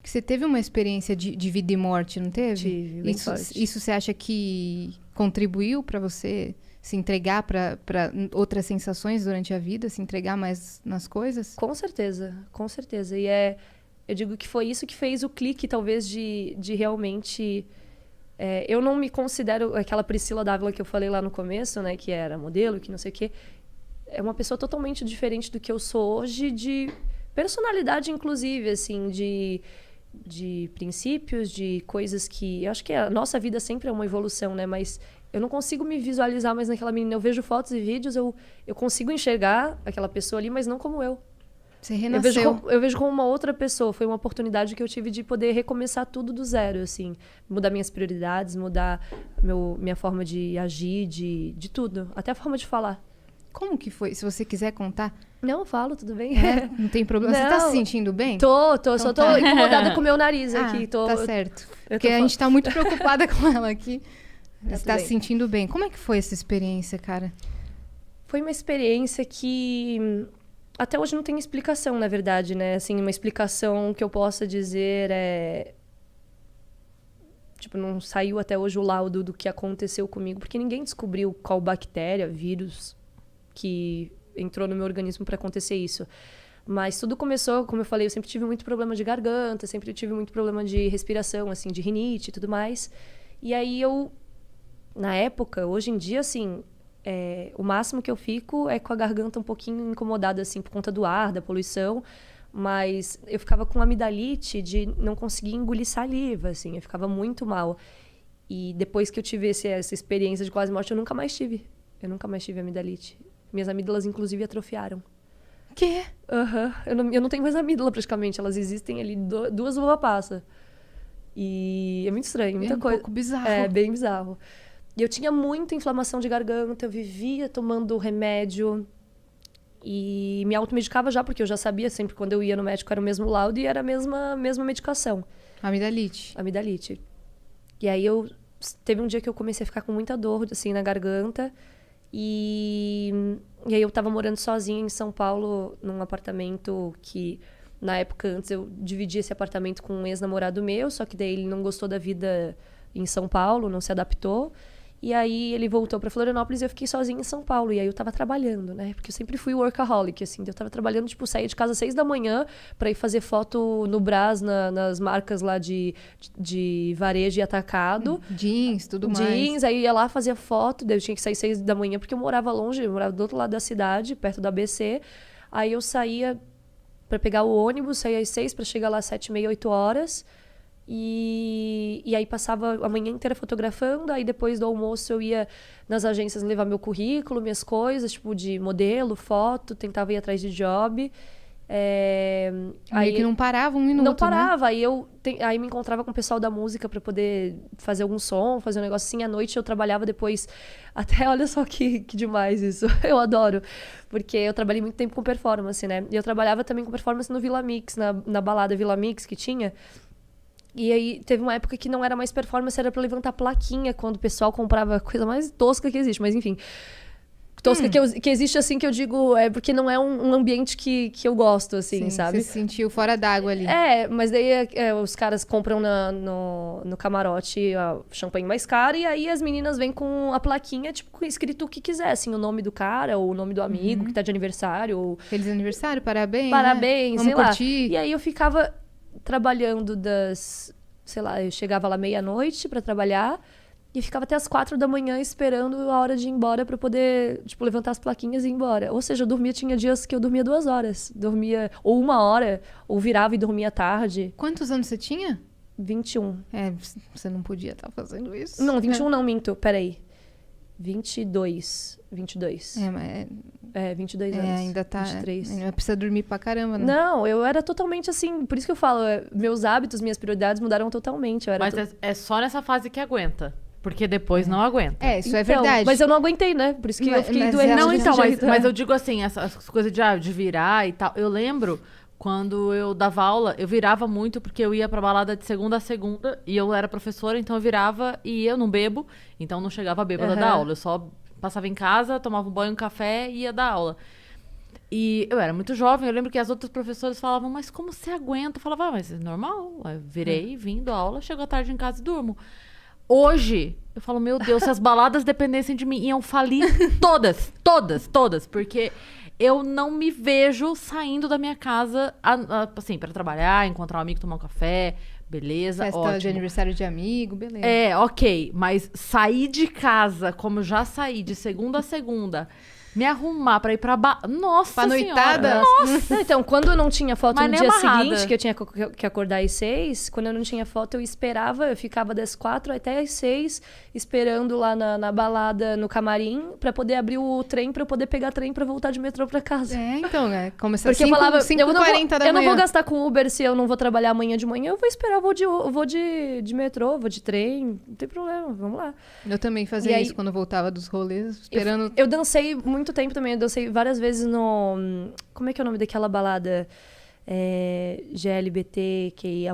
Você teve uma experiência de vida e morte, não teve? Tive, bem forte. Isso você acha que contribuiu para você se entregar para outras sensações durante a vida, se entregar mais nas coisas? Com certeza, com certeza. E eu digo que foi isso que fez o clique, talvez, de realmente... eu não me considero aquela Priscila Dávila que eu falei lá no começo, né? Que era modelo, que não sei o quê. É uma pessoa totalmente diferente do que eu sou hoje, de personalidade, inclusive, assim, de princípios, de coisas que... Eu acho que a nossa vida sempre é uma evolução, né? Mas eu não consigo me visualizar mais naquela menina. Eu vejo fotos e vídeos, eu consigo enxergar aquela pessoa ali, mas não como eu. Você renasceu. Eu vejo como uma outra pessoa. Foi uma oportunidade que eu tive de poder recomeçar tudo do zero, assim. Mudar minhas prioridades, mudar minha forma de agir, de tudo. Até a forma de falar. Como que foi? Se você quiser contar. Não, eu falo, tudo bem. Não tem problema. Não. Você tá se sentindo bem? Tô. Só tô incomodada com o meu nariz aqui. Tá certo. Porque a gente tá muito preocupada com ela aqui. Você tá se sentindo bem. Como é que foi essa experiência, cara? Foi uma experiência que... Até hoje não tem explicação, na verdade, né? Assim, uma explicação que eu possa dizer Tipo, não saiu até hoje o laudo do que aconteceu comigo, porque ninguém descobriu qual bactéria, vírus que entrou no meu organismo para acontecer isso. Mas tudo começou, como eu falei, eu sempre tive muito problema de garganta, sempre tive muito problema de respiração, assim, de rinite e tudo mais. E aí na época, hoje em dia, assim... o máximo que eu fico é com a garganta um pouquinho incomodada, assim, por conta do ar, da poluição. Mas eu ficava com amidalite de não conseguir engolir saliva, assim. Eu ficava muito mal. E depois que eu tive essa experiência de quase morte, eu nunca mais tive. Eu nunca mais tive amidalite. Minhas amígdalas, inclusive, atrofiaram. Quê? Eu não tenho mais amígdala, praticamente. Elas existem ali, 2 uva passa. E é muito estranho, muita coisa. É um pouco bizarro. É, bem bizarro. E eu tinha muita inflamação de garganta, eu vivia tomando remédio e me automedicava já, porque eu já sabia sempre quando eu ia no médico era o mesmo laudo e era a mesma medicação. Amidalite. E aí teve um dia que eu comecei a ficar com muita dor, assim, na garganta e aí eu tava morando sozinha em São Paulo, num apartamento que, na época, antes eu dividia esse apartamento com um ex-namorado meu, só que daí ele não gostou da vida em São Paulo, não se adaptou. E aí ele voltou pra Florianópolis e eu fiquei sozinha em São Paulo. E aí eu tava trabalhando, né? Porque eu sempre fui workaholic, assim. Eu tava trabalhando, tipo, saía de casa às 6 da manhã pra ir fazer foto no Brás, nas marcas lá de varejo e atacado. Jeans, tudo mais. Jeans, aí ia lá, fazia foto. Daí eu tinha que sair 6 da manhã porque eu morava longe. Eu morava do outro lado da cidade, perto da ABC. Aí eu saía pra pegar o ônibus, saía às 6 pra chegar lá às 7h30, 8 horas. E aí passava a manhã inteira fotografando, aí depois do almoço eu ia nas agências levar meu currículo, minhas coisas, tipo de modelo, foto, tentava ir atrás de job. Aí que não parava um minuto, não parava, né? Aí me encontrava com o pessoal da música pra poder fazer algum som, fazer um negócio assim. À noite eu trabalhava depois, até olha só que demais isso, eu adoro. Porque eu trabalhei muito tempo com performance, né? E eu trabalhava também com performance no Vila Mix, na balada Vila Mix que tinha. E aí teve uma época que não era mais performance, era pra levantar plaquinha quando o pessoal comprava a coisa mais tosca que existe, mas enfim. Tosca que existe, assim, que eu digo, é porque não é um ambiente que eu gosto, assim, sim, sabe? Você se sentiu fora d'água ali. Mas daí os caras compram no camarote a champanhe mais cara e aí as meninas vêm com a plaquinha, tipo, escrito o que quiser, assim, o nome do cara ou o nome do amigo que tá de aniversário. Ou... Feliz aniversário, parabéns, Parabéns, né? sei Vamos lá. curtir. E aí eu ficava trabalhando sei lá, eu chegava lá meia-noite pra trabalhar e ficava até as 4 da manhã esperando a hora de ir embora pra poder, tipo, levantar as plaquinhas e ir embora. Ou seja, tinha dias que eu dormia 2 horas. Dormia ou 1 hora, ou virava e dormia tarde. Quantos anos você tinha? 21. Você não podia estar fazendo isso. Não, 21 não, minto, peraí. 22. 22. Mas... 22 anos. Ainda tá... 23. Precisa dormir pra caramba, né? Não, eu era totalmente assim... Por isso que eu falo, meus hábitos, minhas prioridades mudaram totalmente. Mas é só nessa fase que aguenta. Porque depois não aguenta. Isso é verdade. Mas eu não aguentei, né? Por isso que eu fiquei doente. Não, então, jeito, mas eu digo assim, essas coisas de virar e tal. Eu lembro... Quando eu dava aula, eu virava muito porque eu ia pra balada de segunda a segunda e eu era professora, então eu virava e eu não bebo, então não chegava bêbada da aula. Eu só passava em casa, tomava um banho, um café e ia dar aula. E eu era muito jovem, eu lembro que as outras professoras falavam, mas como você aguenta? Eu falava, mas é normal. Aí eu virei, vim da aula, chego à tarde em casa e durmo. Hoje, eu falo, meu Deus, se as baladas dependessem de mim, iam falir todas, todas, todas. Porque eu não me vejo saindo da minha casa, assim, pra trabalhar, encontrar um amigo, tomar um café, beleza, Festa ótimo. de aniversário de amigo, beleza. É, ok, mas sair de casa, como eu já saí, de segunda a segunda, me arrumar pra ir Nossa Pra noitada. senhora! Não, então, quando eu não tinha foto Mas no nem dia amarrada. seguinte, que eu tinha que acordar às 6, quando eu não tinha foto, eu esperava, eu ficava das 4 até às 6, esperando lá na balada, no camarim, pra poder abrir o trem, pra eu poder pegar trem pra voltar de metrô pra casa. É, então, começar Porque eu falava, 5h40 da manhã. eu não vou gastar com Uber se eu não vou trabalhar amanhã de manhã, eu vou esperar, eu vou de metrô, vou de trem, não tem problema, vamos lá. Eu também fazia E aí- isso quando eu voltava dos rolês, esperando... Eu dancei muito tempo também, eu dancei várias vezes no... Como é que é o nome daquela balada? GLBTQIA+,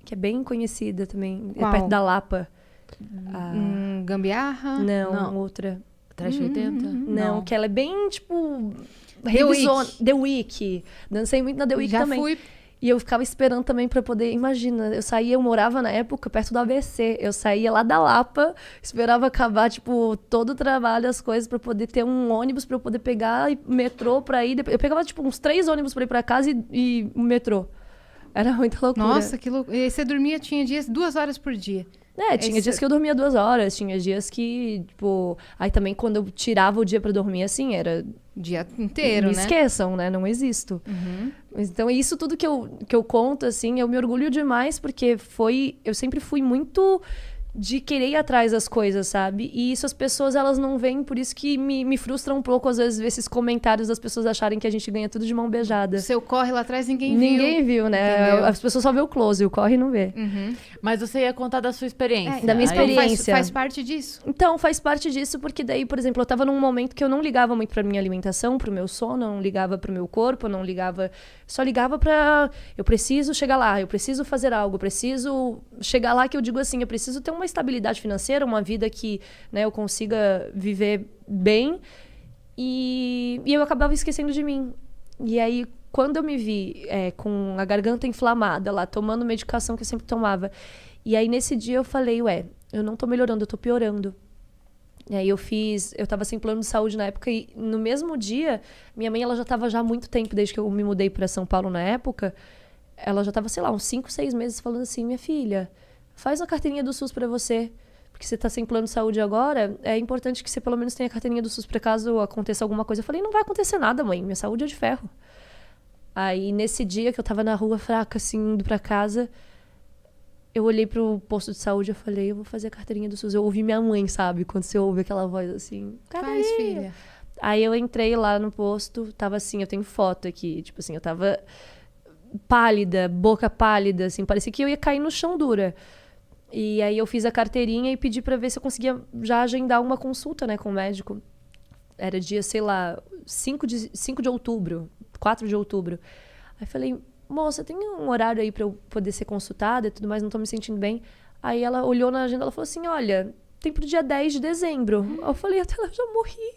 que é bem conhecida também, Qual? é perto da Lapa. Gambiarra? Não, Não. outra. Trash 80? Não, que ela é bem, tipo... The Week. The Week. Dancei muito na The Week Já também. fui. E eu ficava esperando também pra poder... Imagina, eu morava na época perto do ABC. Eu saía lá da Lapa, esperava acabar, tipo, todo o trabalho, as coisas, pra poder ter um ônibus pra eu poder pegar e metrô pra ir. Eu pegava, tipo, uns 3 ônibus pra ir pra casa e metrô. Era muita loucura. Nossa, que louco. E você dormia, tinha dias, 2 horas por dia. Tinha dias que eu dormia 2 horas, tinha dias que, tipo... Aí também, quando eu tirava o dia pra dormir, assim, era... Dia inteiro, Me né? esqueçam, né? Não existo. Mas, então, isso tudo que eu conto, assim, eu me orgulho demais, porque eu sempre fui muito de querer ir atrás das coisas, sabe? E isso as pessoas, elas não veem, por isso que me frustra um pouco, às vezes, ver esses comentários das pessoas acharem que a gente ganha tudo de mão beijada. O seu corre lá atrás, ninguém viu. Ninguém viu, né? Entendeu? As pessoas só vê o close, o corre não vê. Mas você ia contar da sua experiência. da minha Aí- experiência. Faz parte disso. Então, faz parte disso, porque daí, por exemplo, eu tava num momento que eu não ligava muito pra minha alimentação, pro meu sono, eu não ligava pro meu corpo, eu não ligava... Só ligava pra... Eu preciso chegar lá, eu preciso fazer algo, eu preciso chegar lá, que eu digo assim, eu preciso ter uma estabilidade financeira, uma vida que, né, eu consiga viver bem. E eu acabava esquecendo de mim. E aí, quando eu me vi com a garganta inflamada lá, tomando medicação que eu sempre tomava, e aí nesse dia eu falei, eu não tô melhorando, eu tô piorando. E aí eu tava sem plano de saúde na época e no mesmo dia, minha mãe, ela já tava já há muito tempo, desde que eu me mudei pra São Paulo na época, ela já tava, sei lá, uns 5, 6 meses falando assim, minha filha, faz uma carteirinha do SUS pra você, porque você tá sem plano de saúde agora, é importante que você pelo menos tenha a carteirinha do SUS pra caso aconteça alguma coisa. Eu falei, não vai acontecer nada, mãe, minha saúde é de ferro. Aí nesse dia que eu tava na rua fraca, assim, indo pra casa, eu olhei pro posto de saúde e falei, eu vou fazer a carteirinha do SUS. Eu ouvi minha mãe, sabe? Quando você ouve aquela voz assim, Faz, filha. Aí eu entrei lá no posto, tava assim, eu tenho foto aqui, tipo assim, eu tava pálida, boca pálida, assim, parecia que eu ia cair no chão dura. E aí eu fiz a carteirinha e pedi pra ver se eu conseguia já agendar uma consulta, né, com o médico. Era dia, sei lá, 5 de outubro, 4 de outubro. Aí falei, moça, tem um horário aí pra eu poder ser consultada e tudo mais, não tô me sentindo bem. Aí ela olhou na agenda, ela falou assim, olha, tem pro dia 10 de dezembro. Aí eu falei, até lá eu já morri.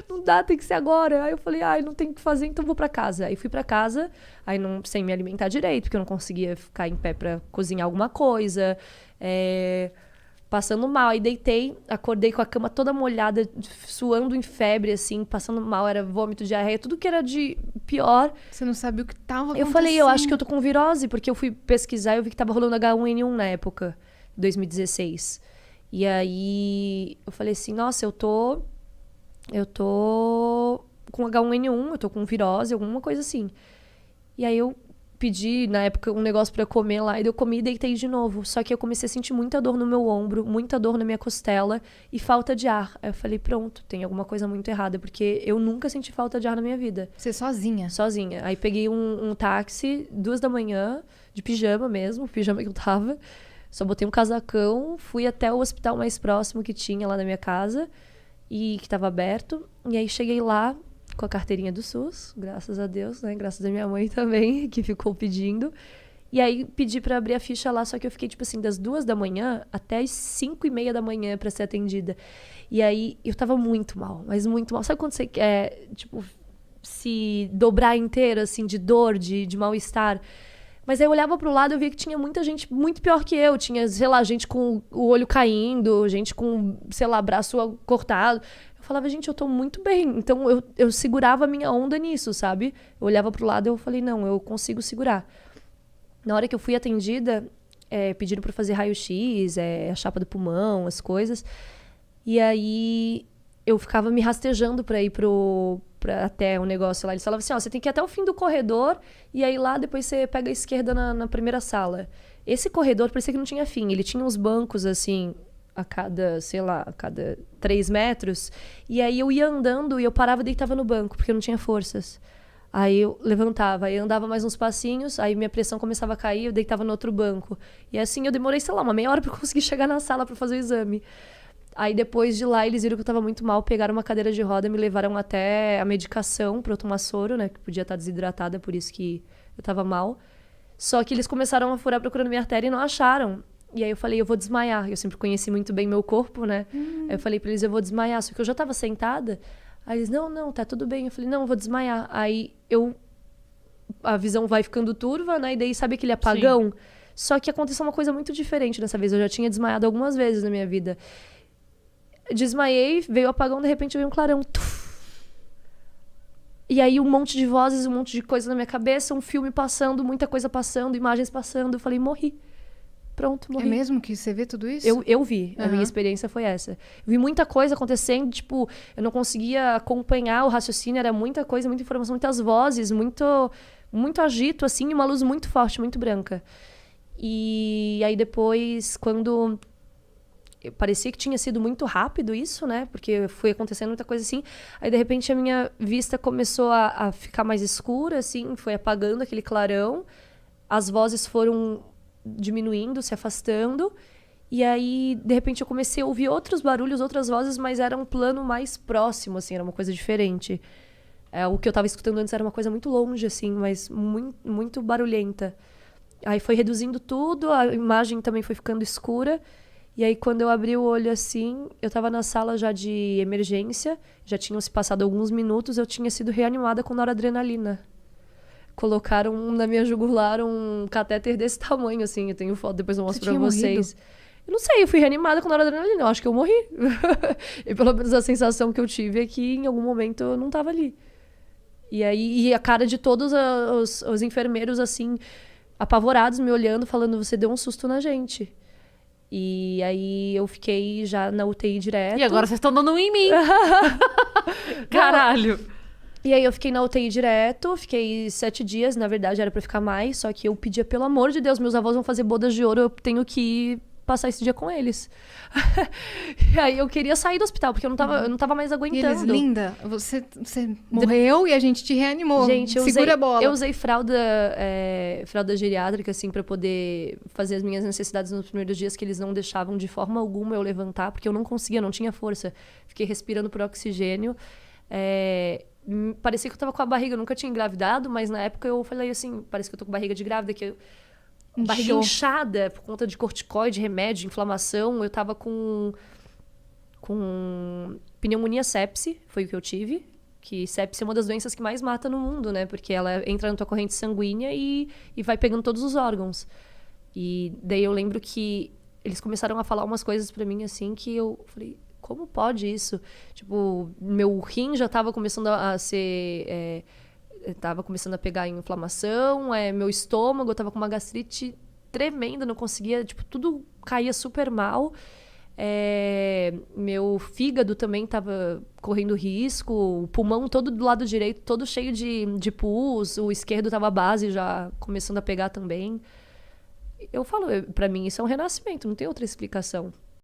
Não dá, tem que ser agora. Aí eu falei, não tem o que fazer, então vou pra casa. Aí fui pra casa, aí sem me alimentar direito, porque eu não conseguia ficar em pé pra cozinhar alguma coisa. Passando mal. Aí deitei, acordei com a cama toda molhada, suando em febre, assim, passando mal, era vômito, diarreia, tudo que era de pior. Você não sabia o que tava acontecendo. Eu falei, eu acho que eu tô com virose, porque eu fui pesquisar e eu vi que tava rolando H1N1 na época, 2016. E aí eu falei assim, nossa, eu tô com H1N1, eu tô com virose, alguma coisa assim. E aí eu pedi, na época, um negócio pra eu comer lá, e eu comi e deitei de novo. Só que eu comecei a sentir muita dor no meu ombro, muita dor na minha costela e falta de ar. Aí eu falei, pronto, tem alguma coisa muito errada, porque eu nunca senti falta de ar na minha vida. Você sozinha. Sozinha. Aí peguei um táxi, 2 da manhã, de pijama mesmo, o pijama que eu tava. Só botei um casacão, fui até o hospital mais próximo que tinha lá na minha casa, e que tava aberto. E aí cheguei lá com a carteirinha do SUS, graças a Deus, né? Graças a minha mãe também, que ficou pedindo. E aí pedi pra abrir a ficha lá, só que eu fiquei, tipo assim, das 2 da manhã até as 5:30 da manhã pra ser atendida. E aí eu tava muito mal, mas muito mal. Sabe quando você quer, tipo, se dobrar inteira, assim, de dor, de mal-estar? Mas aí eu olhava pro lado e eu via que tinha muita gente muito pior que eu. Tinha, sei lá, gente com o olho caindo, gente com, sei lá, braço cortado. Eu falava, gente, eu tô muito bem. Então eu segurava a minha onda nisso, sabe? Eu olhava pro lado e eu falei, não, eu consigo segurar. Na hora que eu fui atendida, pediram pra fazer raio-x, a chapa do pulmão, as coisas. E aí eu ficava me rastejando pra ir até o negócio lá. Eles falavam assim, ó, você tem que ir até o fim do corredor e aí lá depois você pega a esquerda na primeira sala. Esse corredor parecia que não tinha fim. Ele tinha uns bancos, assim, a cada 3 metros. E aí eu ia andando e eu parava e deitava no banco, porque eu não tinha forças. Aí eu levantava, aí andava mais uns passinhos, aí minha pressão começava a cair, eu deitava no outro banco. E assim eu demorei, sei lá, uma meia hora pra conseguir chegar na sala pra fazer o exame. Aí depois de lá eles viram que eu tava muito mal, pegaram uma cadeira de roda, me levaram até a medicação pra eu tomar soro, né, que podia estar desidratada, por isso que eu tava mal. Só que eles começaram a furar procurando minha artéria e não acharam. E aí eu falei, eu vou desmaiar. Eu sempre conheci muito bem meu corpo, né? Aí eu falei pra eles, eu vou desmaiar. Só que eu já tava sentada. Aí eles, não, tá tudo bem. Eu falei, não, eu vou desmaiar. Aí a visão vai ficando turva, né? E daí sabe aquele apagão? Sim. Só que aconteceu uma coisa muito diferente dessa vez. Eu já tinha desmaiado algumas vezes na minha vida. Desmaiei, veio o apagão, de repente veio um clarão. E aí um monte de vozes, um monte de coisa na minha cabeça, um filme passando, muita coisa passando, imagens passando. Eu falei, morri. Pronto, morri. É mesmo que você vê tudo isso? Eu vi. A minha experiência foi essa. Eu vi muita coisa acontecendo, tipo, eu não conseguia acompanhar o raciocínio, era muita coisa, muita informação, muitas vozes, muito agito, assim, e uma luz muito forte, muito branca. E aí depois, quando parecia que tinha sido muito rápido isso, né? Porque foi acontecendo muita coisa assim. Aí, de repente, a minha vista começou a ficar mais escura, assim, foi apagando aquele clarão. As vozes foram diminuindo, se afastando. E aí, de repente, eu comecei a ouvir outros barulhos, outras vozes, mas era um plano mais próximo, assim, era uma coisa diferente. O que eu estava escutando antes era uma coisa muito longe, assim, mas muito, muito barulhenta. Aí foi reduzindo tudo, a imagem também foi ficando escura. E aí, quando eu abri o olho assim, eu estava na sala já de emergência, já tinham se passado alguns minutos, eu tinha sido reanimada com noradrenalina. Colocaram na minha jugular um catéter desse tamanho, assim. Eu tenho foto, depois eu mostro pra vocês. Morrido? Eu não sei, eu fui reanimada com noradrenalina. Eu acho que eu morri. E pelo menos a sensação que eu tive é que em algum momento eu não tava ali. E aí, a cara de todos os enfermeiros, assim, apavorados, me olhando, falando, você deu um susto na gente. E aí eu fiquei já na UTI direto. E agora vocês estão dando um em mim. Caralho. E aí eu fiquei na UTI direto, fiquei 7 dias, na verdade era pra ficar mais, só que eu pedia, pelo amor de Deus, meus avós vão fazer bodas de ouro, eu tenho que ir passar esse dia com eles. E aí eu queria sair do hospital, porque eu não tava mais aguentando. E eles, linda, você morreu e a gente te reanimou. Gente, segura a bola. Eu usei fralda geriátrica, assim, pra poder fazer as minhas necessidades nos primeiros dias, que eles não deixavam de forma alguma eu levantar, porque eu não conseguia, não tinha força. Fiquei respirando por oxigênio. Parecia que eu tava com a barriga, eu nunca tinha engravidado, mas na época eu falei assim, parece que eu tô com barriga de grávida, que barriga inchada por conta de corticoide, remédio, inflamação. Eu tava com pneumonia sepse, foi o que eu tive. Que sepse é uma das doenças que mais mata no mundo, né? Porque ela entra na tua corrente sanguínea e vai pegando todos os órgãos. E daí eu lembro que eles começaram a falar umas coisas pra mim, assim, que eu falei, como pode isso? Tipo, meu rim já tava começando a ser... tava começando a pegar inflamação, meu estômago, eu tava com uma gastrite tremenda, não conseguia, tipo, tudo caía super mal. Meu fígado também tava correndo risco, o pulmão todo do lado direito, todo cheio de pus, o esquerdo tava a base já começando a pegar também. Eu falo, pra mim isso é um renascimento, não tem outra explicação.